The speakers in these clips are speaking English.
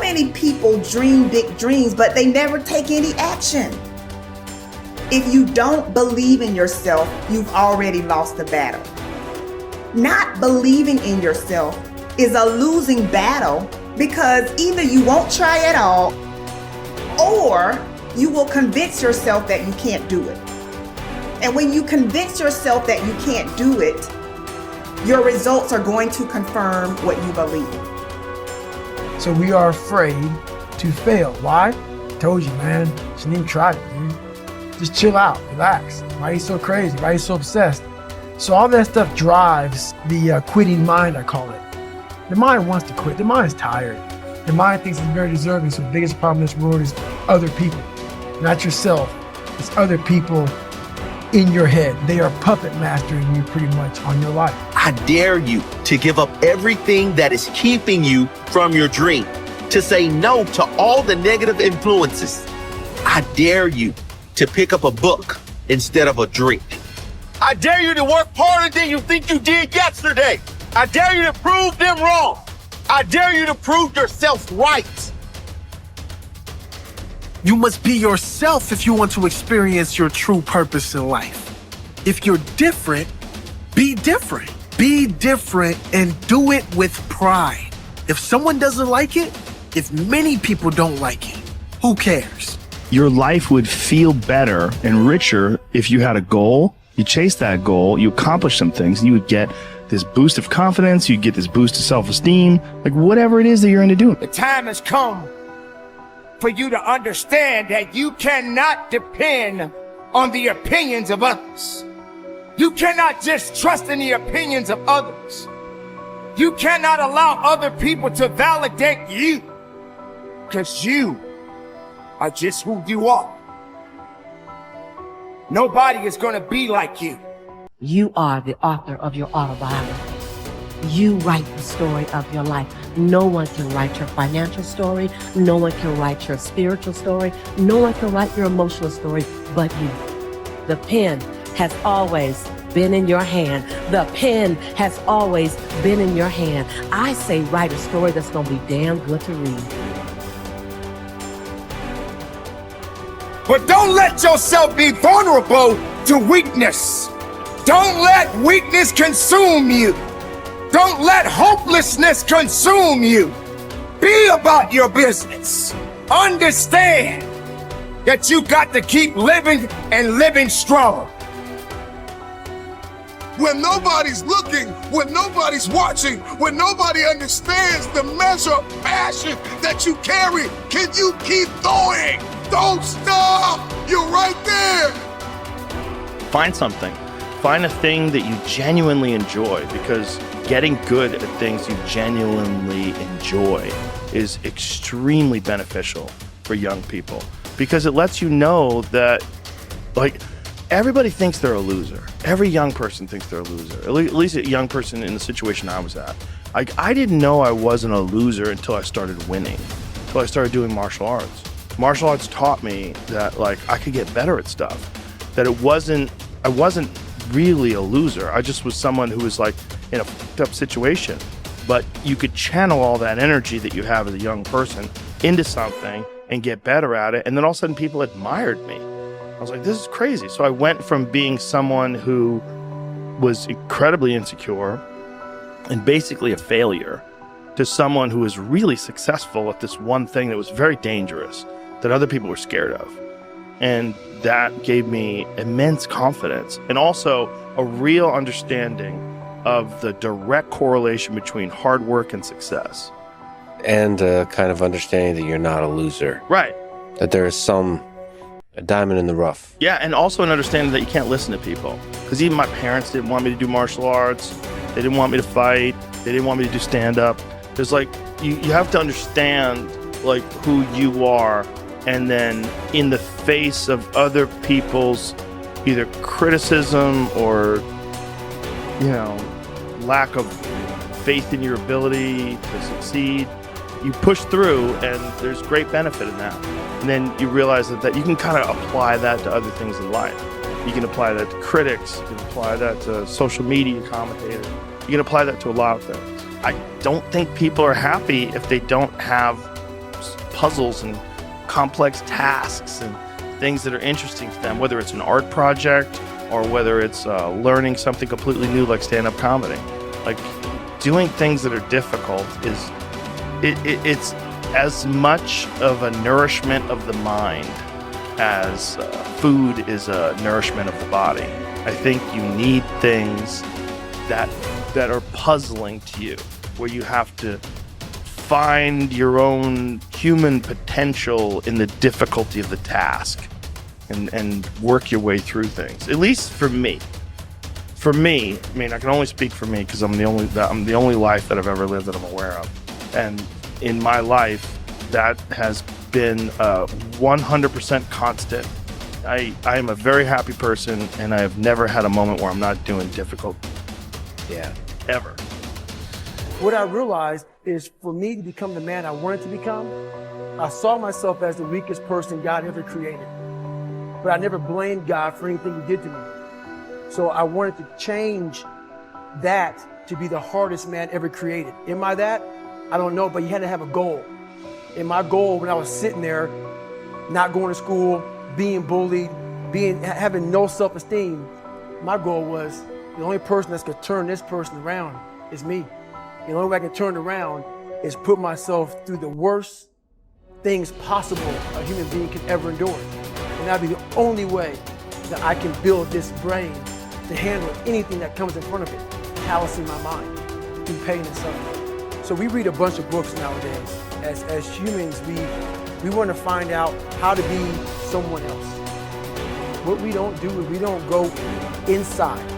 many people dream big dreams, but they never take any action. If you don't believe in yourself, you've already lost the battle. Not believing in yourself is a losing battle because either you won't try at all or you will convince yourself that you can't do it. And when you convince yourself that you can't do it, your results are going to confirm what you believe. So we are afraid to fail. Why? I told you, man. Shouldn't even try it, dude. Just chill out, relax. Why are you so crazy? Why are you so obsessed? So all that stuff drives the quitting mind, I call it. The mind wants to quit. The mind is tired. The mind thinks it's very deserving. So the biggest problem in this world is other people, not yourself. It's other people in your head. They are puppet mastering you pretty much on your life. I dare you to give up everything that is keeping you from your dream, to say no to all the negative influences. I dare you to pick up a book instead of a drink. I dare you to work harder than you think you did yesterday. I dare you to prove them wrong. I dare you to prove yourself right. You must be yourself if you want to experience your true purpose in life. If you're different, be different. Be different and do it with pride. If someone doesn't like it, if many people don't like it, who cares? Your life would feel better and richer if you had a goal, you chase that goal, you accomplish some things, and you would get this boost of confidence, you get this boost of self-esteem, like whatever it is that you're into doing. The time has come for you to understand that you cannot depend on the opinions of others. You cannot just trust in the opinions of others. You cannot allow other people to validate you, because you are just who you are. Nobody is going to be like you. You are the author of your autobiography. You write the story of your life. No one can write your financial story. No one can write your spiritual story. No one can write your emotional story but you. The pen has always been in your hand. The pen has always been in your hand. I say write a story that's going to be damn good to read. But don't let yourself be vulnerable to weakness. Don't let weakness consume you. Don't let hopelessness consume you. Be about your business. Understand that you got to keep living and living strong. When nobody's looking, when nobody's watching, when nobody understands the measure of passion that you carry, can you keep going? Don't stop! You're right there! Find something. Find a thing that you genuinely enjoy, because getting good at things you genuinely enjoy is extremely beneficial for young people, because it lets you know that, like, everybody thinks they're a loser. Every young person thinks they're a loser. At least a young person in the situation I was at. Like, I didn't know I wasn't a loser until I started winning, until I started doing martial arts. Martial arts taught me that, like, I could get better at stuff, that I wasn't really a loser. I just was someone who was, like, in a fucked up situation. But you could channel all that energy that you have as a young person into something and get better at it. And then all of a sudden people admired me. I was like, this is crazy. So I went from being someone who was incredibly insecure and basically a failure to someone who was really successful at this one thing that was very dangerous, that other people were scared of. And that gave me immense confidence and also a real understanding of the direct correlation between hard work and success. And kind of understanding that you're not a loser. Right. That there is a diamond in the rough. Yeah, and also an understanding that you can't listen to people. Because even my parents didn't want me to do martial arts. They didn't want me to fight. They didn't want me to do stand-up. There's like, you have to understand, like, who you are, and then in the face of other people's either criticism or, you know, lack of faith in your ability to succeed, you push through, and there's great benefit in that. And then you realize that you can kind of apply that to other things in life. You can apply that to critics, you can apply that to social media commentators, you can apply that to a lot of things. I don't think people are happy if they don't have puzzles and complex tasks and things that are interesting to them, whether it's an art project or whether it's learning something completely new like stand-up comedy. Like, doing things that are difficult is it's as much of a nourishment of the mind as food is a nourishment of the body. I think you need things that are puzzling to you, where you have to find your own human potential in the difficulty of the task and work your way through things. At least for me. For me, I mean, I can only speak for me because I'm the only life that I've ever lived that I'm aware of. And in my life, that has been 100% constant. I am a very happy person, and I have never had a moment where I'm not doing difficult. Yeah. Ever. What I realized is, for me to become the man I wanted to become, I saw myself as the weakest person God ever created. But I never blamed God for anything he did to me. So I wanted to change that to be the hardest man ever created. Am I that? I don't know, but you had to have a goal. And my goal, when I was sitting there, not going to school, being bullied, having no self-esteem, my goal was the only person that's gonna turn this person around is me. The only way I can turn it around is put myself through the worst things possible a human being can ever endure. And that'd be the only way that I can build this brain to handle anything that comes in front of it, callousing my mind through pain and suffering. So we read a bunch of books nowadays. As humans, we want to find out how to be someone else. What we don't do is we don't go inside.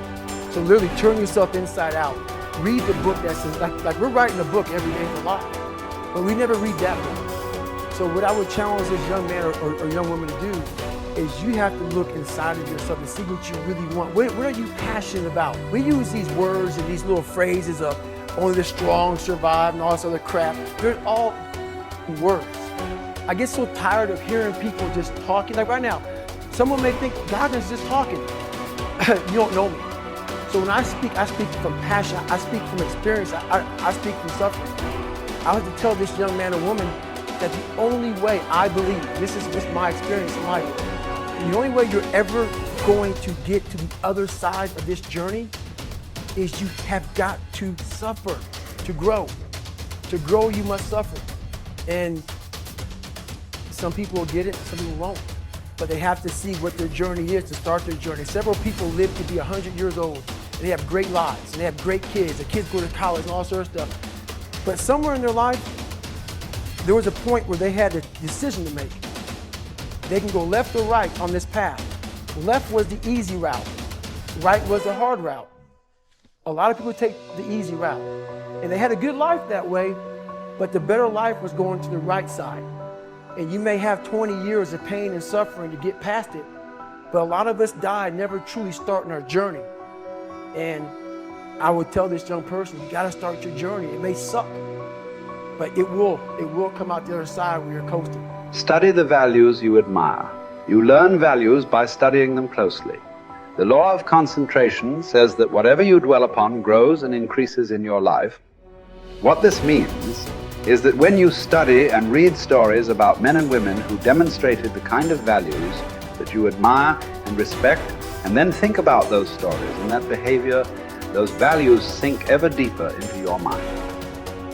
So literally turn yourself inside out. Read the book that's like we're writing a book every day for life, but we never read that book. So what I would challenge this young man or young woman to do is you have to look inside of yourself and see what you really want. What are you passionate about? We use these words and these little phrases of only the strong survive and all this other crap. They're all words. I get so tired of hearing people just talking. Like right now, someone may think Goggins is just talking. You don't know me. So when I speak from passion. I speak from experience. I speak from suffering. I have to tell this young man or woman that the only way I believe, this is my experience in life, the only way you're ever going to get to the other side of this journey is you have got to suffer to grow. To grow, you must suffer. And some people will get it, some people won't. But they have to see what their journey is to start their journey. Several people live to be 100 years old, and they have great lives, and they have great kids. Their kids go to college and all sorts of stuff. But somewhere in their life, there was a point where they had a decision to make. They can go left or right on this path. Left was the easy route. Right was the hard route. A lot of people take the easy route. And they had a good life that way, but the better life was going to the right side. And you may have 20 years of pain and suffering to get past it, but a lot of us die never truly starting our journey. And I would tell this young person, you gotta start your journey. It may suck, but it will come out the other side where you're coasting. Study the values you admire. You learn values by studying them closely. The law of concentration says that whatever you dwell upon grows and increases in your life. What this means is that when you study and read stories about men and women who demonstrated the kind of values that you admire and respect, and then think about those stories and that behavior, those values sink ever deeper into your mind.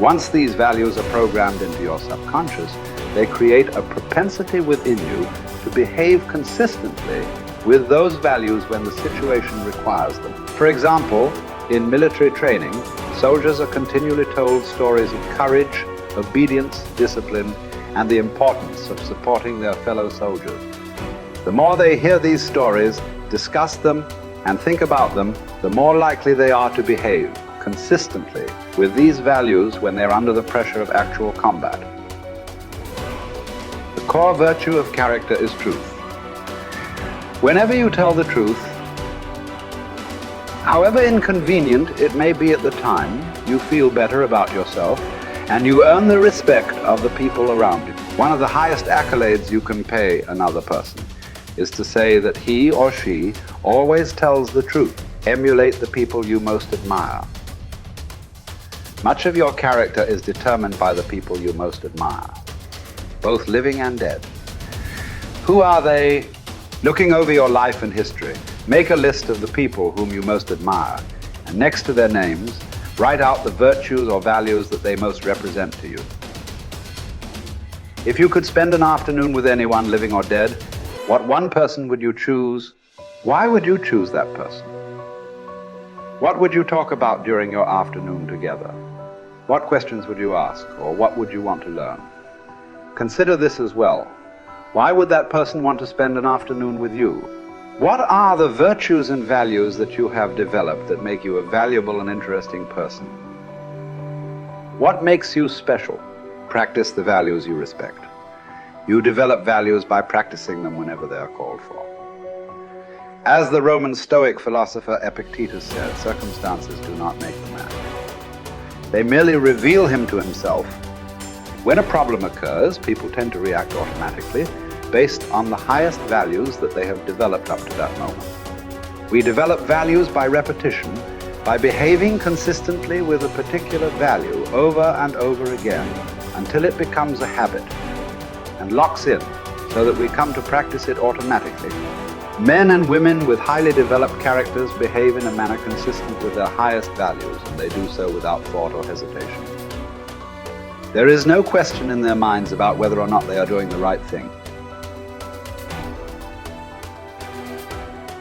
Once these values are programmed into your subconscious, they create a propensity within you to behave consistently with those values when the situation requires them. For example, in military training, soldiers are continually told stories of courage, obedience, discipline, and the importance of supporting their fellow soldiers. The more they hear these stories, discuss them, and think about them, the more likely they are to behave consistently with these values when they're under the pressure of actual combat. The core virtue of character is truth. Whenever you tell the truth, however inconvenient it may be at the time, you feel better about yourself and you earn the respect of the people around you. One of the highest accolades you can pay another person is to say that he or she always tells the truth. Emulate the people you most admire. Much of your character is determined by the people you most admire. both living and dead. Who are they? Looking over your life and history, make a list of the people whom you most admire, and next to their names, write out the virtues or values that they most represent to you. If you could spend an afternoon with anyone, living or dead, what one person would you choose? Why would you choose that person? What would you talk about during your afternoon together? What questions would you ask, or what would you want to learn? Consider this as well. Why would that person want to spend an afternoon with you? What are the virtues and values that you have developed that make you a valuable and interesting person? What makes you special? Practice the values you respect. You develop values by practicing them whenever they are called for. As the Roman Stoic philosopher Epictetus said, circumstances do not make the man. They merely reveal him to himself. When a problem occurs, people tend to react automatically based on the highest values that they have developed up to that moment. We develop values by repetition, by behaving consistently with a particular value over and over again until it becomes a habit and locks in so that we come to practice it automatically. Men and women with highly developed characters behave in a manner consistent with their highest values, and they do so without thought or hesitation. There is no question in their minds about whether or not they are doing the right thing.